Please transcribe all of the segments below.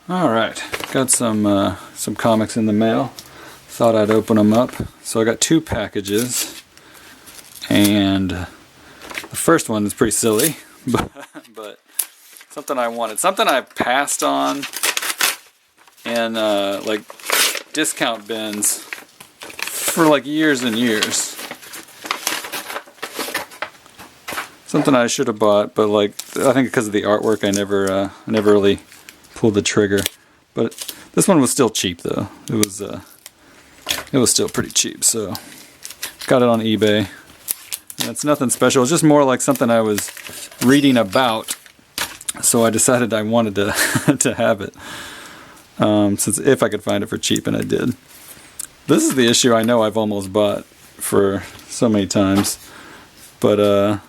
Alright, got some comics in the mail. Thought I'd open them up. So I got 2 packages, and the first one is pretty silly, but something I wanted. Something I passed on in like discount bins for like years and years. Something I should have bought, but like I think because of the artwork, I never really pulled the trigger. But this one was still cheap though. It was still pretty cheap, so got it on eBay. And it's nothing special. It's just more like something I was reading about, so I decided I wanted to to have it. Since if I could find it for cheap, and I did. This is the issue I know I've almost bought for so many times, but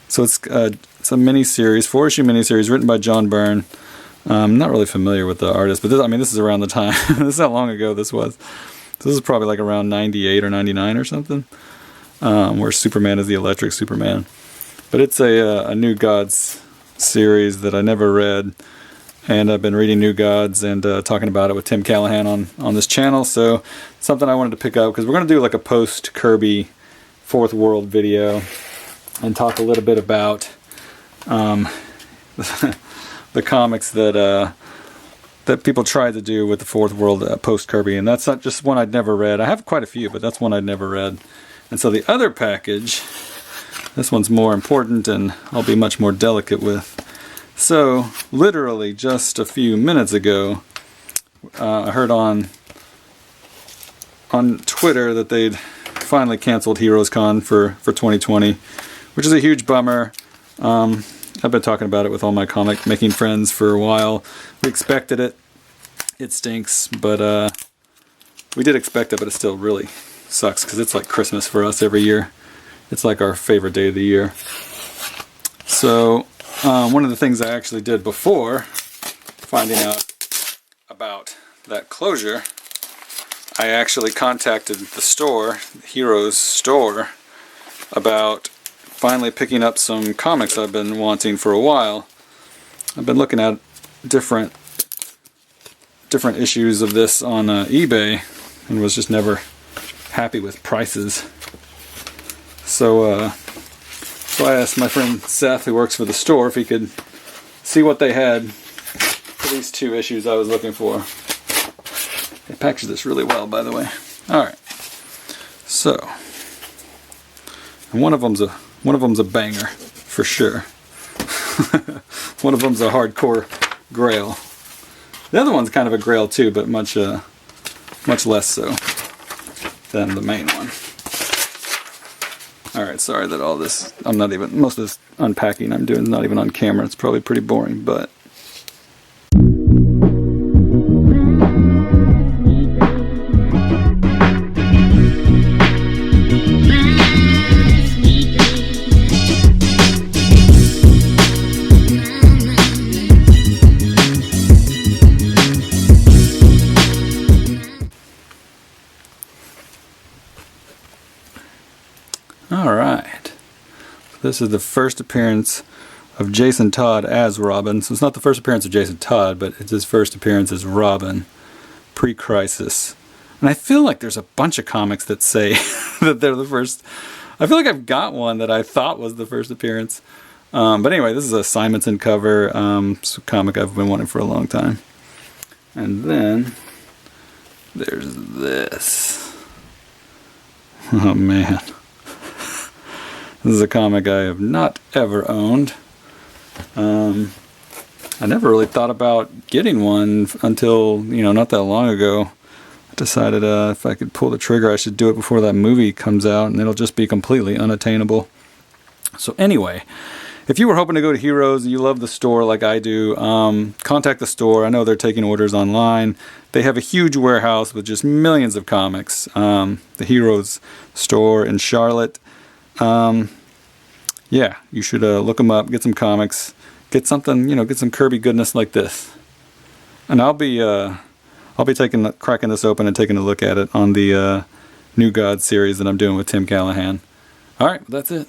so it's a mini-series, 4-issue mini-series written by John Byrne. I'm not really familiar with the artist, but this is around the time. This is how long ago this was. This is probably like around 98 or 99 or something, where Superman is the Electric Superman. But it's a New Gods series that I never read, and I've been reading New Gods and talking about it with Tim Callahan on this channel. So something I wanted to pick up because we're going to do like a post-Kirby Fourth World video and talk a little bit about the comics that people tried to do with the Fourth World post-Kirby, and that's not just one I'd never read. I have quite a few, but that's one I'd never read. And so the other package, this one's more important and I'll be much more delicate with. So, literally just a few minutes ago, I heard on Twitter that they'd finally canceled HeroesCon for 2020, which is a huge bummer. I've been talking about it with all my comic making friends for a while. We expected it. It stinks, but we did expect it, but it still really sucks because it's like Christmas for us every year. It's like our favorite day of the year. So one of the things I actually did before finding out about that closure, I actually contacted the store, the Heroes store, about finally picking up some comics I've been wanting for a while. I've been looking at different issues of this on eBay and was just never happy with prices. So I asked my friend Seth, who works for the store, if he could see what they had for these 2 issues I was looking for. They packaged this really well, by the way. Alright. So, and one of them's a banger, for sure. One of them's a hardcore grail. The other one's kind of a grail too, but much less so than the main one. Alright, sorry that all this, most of this unpacking I'm doing is not even on camera. It's probably pretty boring, but alright, this is the first appearance of Jason Todd as Robin. So it's not the first appearance of Jason Todd, but it's his first appearance as Robin, pre-Crisis. And I feel like there's a bunch of comics that say that they're the first. I feel like I've got one that I thought was the first appearance. But anyway, this is a Simonson cover. It's a comic I've been wanting for a long time. And then there's this. Oh man. This is a comic I have not ever owned. I never really thought about getting one until, not that long ago. I decided if I could pull the trigger, I should do it before that movie comes out, and it'll just be completely unattainable. So anyway, if you were hoping to go to Heroes and you love the store like I do, contact the store. I know they're taking orders online. They have a huge warehouse with just millions of comics. The Heroes store in Charlotte. Yeah, you should look them up, get some comics, get something, get some Kirby goodness like this. And I'll be cracking this open and taking a look at it on the New Gods series that I'm doing with Tim Callahan. All right, that's it.